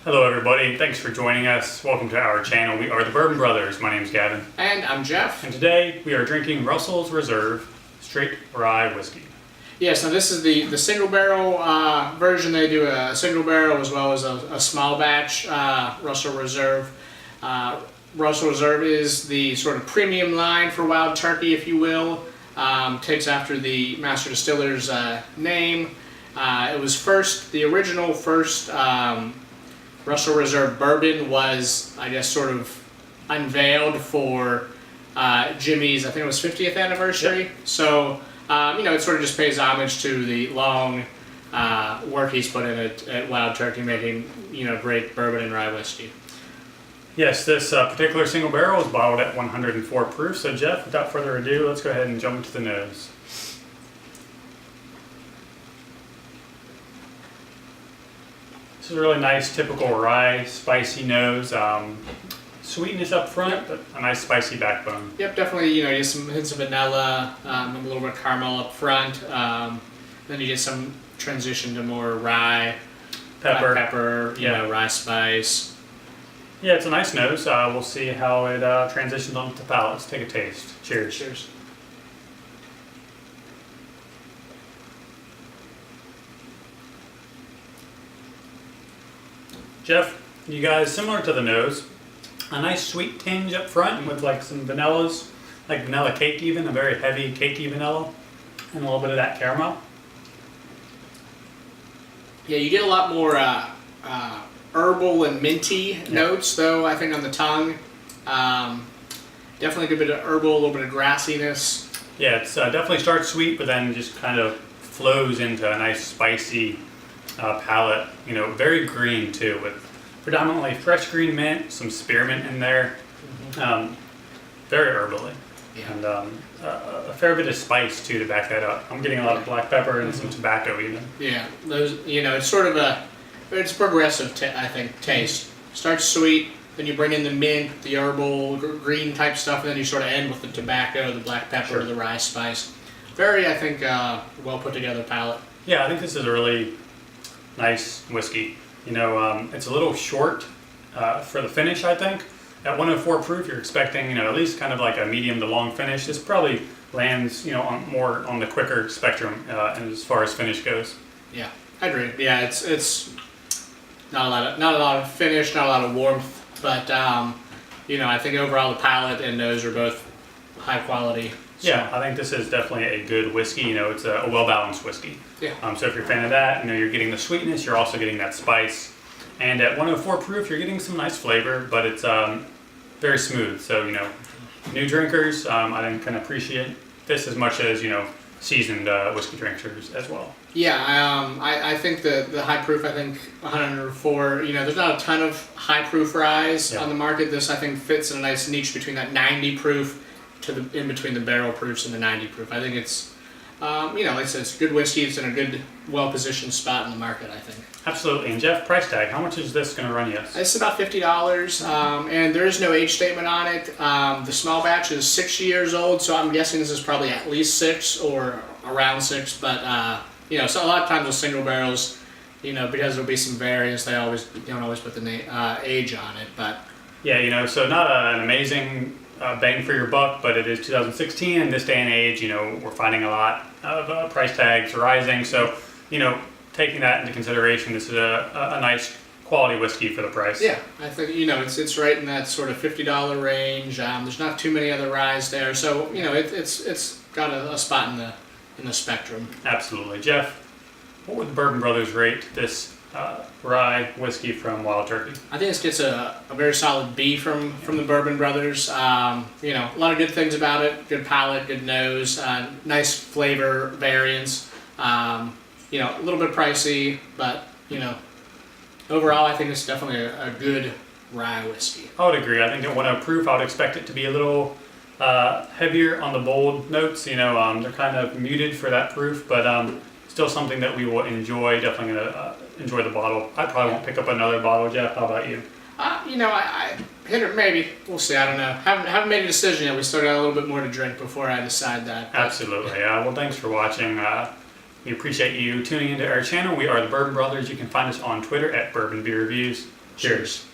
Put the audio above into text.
Hello everybody, thanks for joining us. Welcome to our channel. We are the Bourbon Brothers. My name is Gavin. And I'm Jeff. And today we are drinking Russell's Reserve Straight Rye Whiskey. Yeah, so this is the single barrel version. They do a single barrel as well as a small batch Russell Reserve. Russell Reserve is the sort of premium line for Wild Turkey, if you will. Takes after the master distiller's name. It was the original first Russell Reserve bourbon was, I guess, sort of unveiled for Jimmy's, I think it was 50th anniversary. Yep. So, it sort of just pays homage to the long work he's put in at Wild Turkey, making, great bourbon and rye whiskey. Yes, this particular single barrel is bottled at 104 proof. So Jeff, without further ado, let's go ahead and jump into the nose. This is a really nice, typical rye, spicy nose. Sweetness up front, but a nice spicy backbone. Yep, definitely. You get some hints of vanilla, a little bit of caramel up front. Then you get some transition to more rye, pepper, rye spice. Yeah, it's a nice nose. We'll see how it transitions onto the palate. Let's take a taste. Cheers. Cheers. Jeff, you guys, similar to the nose, a nice sweet tinge up front with like some vanillas, like vanilla cake even, a very heavy cakey vanilla, and a little bit of that caramel. Yeah, you get a lot more herbal and minty notes, though, I think, on the tongue. Definitely a good bit of herbal, a little bit of grassiness. Yeah, it's definitely starts sweet, but then just kind of flows into a nice spicy palate. Very green too, with predominantly fresh green mint, some spearmint in there. Very herbally. Yeah. And a fair bit of spice too to back that up. I'm getting a lot of black pepper and some tobacco even. Yeah, those. It's sort of it's progressive, I think, taste. Starts sweet, then you bring in the mint, the herbal, green type stuff, and then you sort of end with the tobacco, the black pepper, the rye spice. Very, I think, well put together palate. Yeah, I think this is a really nice whiskey. It's a little short for the finish, I think. At 104 proof, you're expecting, at least kind of like a medium to long finish. This probably lands, more on the quicker spectrum as far as finish goes. Yeah, I agree. Yeah, it's not a lot of finish, not a lot of warmth, but I think overall the palate and nose are both high quality. So. Yeah, I think this is definitely a good whiskey. It's a well-balanced whiskey. Yeah. So if you're a fan of that, you're getting the sweetness, you're also getting that spice. And at 104 proof, you're getting some nice flavor, but it's very smooth. So, new drinkers, I think can appreciate this as much as, seasoned whiskey drinkers as well. Yeah, I think the high proof, I think 104, there's not a ton of high proof ryes on the market. This, I think, fits in a nice niche between that 90 proof in between the barrel proofs and the 90 proof. I think it's, it's good whiskey. It's in a good, well-positioned spot in the market, I think. Absolutely. And Jeff, price tag, how much is this going to run you? It's about $50, and there is no age statement on it. The small batch is 6 years old, so I'm guessing this is probably at least 6 or around 6, but, so a lot of times with single barrels, because there'll be some variance, they don't always put the age on it, but... Yeah, so not an amazing bang for your buck, but it is 2016, and this day and age, we're finding a lot of price tags rising, so, taking that into consideration, this is a nice quality whiskey for the price. Yeah, I think, it's right in that sort of $50 range. There's not too many other ryes there, so, it's got a spot in the spectrum. Absolutely. Jeff, what would the Bourbon Brothers rate this rye whiskey from Wild Turkey? I think this gets a very solid B from the Bourbon Brothers. A lot of good things about it. Good palate, good nose, nice flavor variance. A little bit pricey, but, overall I think it's definitely a good rye whiskey. I would agree. I think at 100 proof, I would expect it to be a little heavier on the bold notes. They're kind of muted for that proof, but still something that we will enjoy. Definitely going to enjoy the bottle. I probably won't pick up another bottle. Jeff, how about you? I hit it maybe. We'll see. I don't know. Haven't made a decision yet. We still got a little bit more to drink before I decide that. But. Absolutely. Well, thanks for watching. We appreciate you tuning into our channel. We are the Bourbon Brothers. You can find us on Twitter at Bourbon Beer Reviews. Cheers.